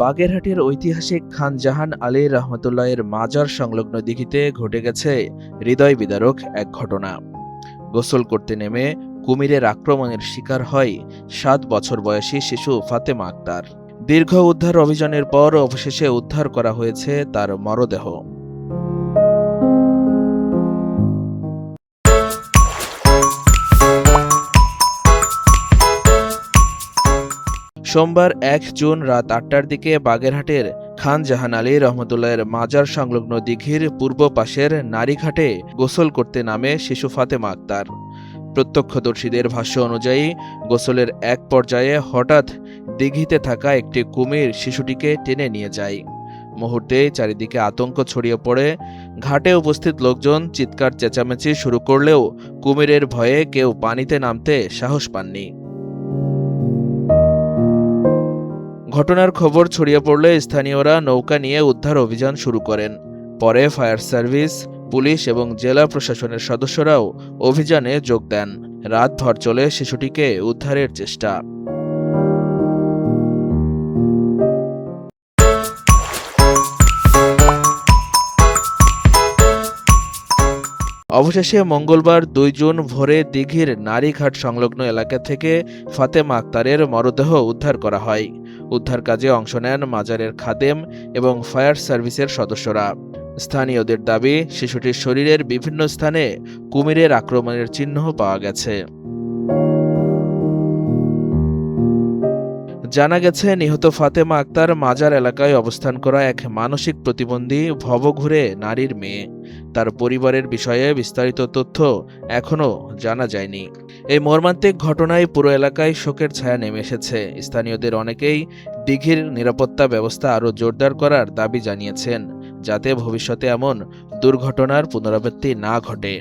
বাগেরহাটের ঐতিহাসিক খান জাহান আলী রহমতুল্লাহের মাজার সংলগ্ন দিঘিতে ঘটে গেছে হৃদয় বিদারক এক ঘটনা। গোসল করতে নেমে কুমিরের আক্রমণের শিকার হয় ৭ বছর বয়সী শিশু ফাতেমা আক্তার। দীর্ঘ উদ্ধার অভিযানের পর অবশেষে উদ্ধার করা হয়েছে তার মরদেহ। সোমবার ১ জুন রাত ৮টার দিকে বাগেরহাটের খান জাহান আলী রহমতুল্লাহের মাজার সংলগ্ন দিঘির পূর্ব পাশের নারীঘাটে গোসল করতে নামে শিশু ফাতেমা আক্তার। প্রত্যক্ষদর্শীদের ভাষ্য অনুযায়ী গোসলের এক পর্যায়ে হঠাৎ দিঘিতে থাকা একটি কুমির শিশুটিকে টেনে নিয়ে যায়। মুহূর্তে চারিদিকে আতঙ্ক ছড়িয়ে পড়ে। ঘাটে উপস্থিত লোকজন চিৎকার চেঁচামেচি শুরু করলেও কুমিরের ভয়ে কেউ পানিতে নামতে সাহস পাননি। ঘটনার খবর ছড়িয়ে পড়লে স্থানীয়রা নৌকা নিয়ে উদ্ধার অভিযান শুরু করেন। পরে ফায়ার সার্ভিস, পুলিশ এবং জেলা প্রশাসনের সদস্যরাও অভিযানে যোগ দেন। রাতভর চলে শিশুটিকে উদ্ধারের চেষ্টা। অবশেষে মঙ্গলবার ২ জুন ভোরে দিঘির নারীঘাট সংলগ্ন এলাকা থেকে ফাতেমা আক্তারের মরদেহ উদ্ধার করা হয়। উদ্ধার কাজে অংশ নেন মাজারের খাদেম এবং ফায়ার সার্ভিসের সদস্যরা। স্থানীয়দের দাবি, শিশুটির শরীরের বিভিন্ন স্থানে কুমিরের আক্রমণের চিহ্ন পাওয়া গেছে। জানা গেছে, নিহত ফাতেমা আক্তার মাজার এলাকায় অবস্থান করা এক মানসিক প্রতিবন্ধী ভবঘুরে নারীর মেয়ে। তার পরিবারের বিষয়ে বিস্তারিত তথ্য এখনও জানা যায়নি। এই মর্মান্তিক ঘটনায় পুরো এলাকায় শোকের ছায়া নেমে এসেছে। স্থানীয়দের অনেকেই দিঘির নিরাপত্তা ব্যবস্থা আরও জোরদার করার দাবি জানিয়েছেন, যাতে ভবিষ্যতে এমন দুর্ঘটনার পুনরাবৃত্তি না ঘটে।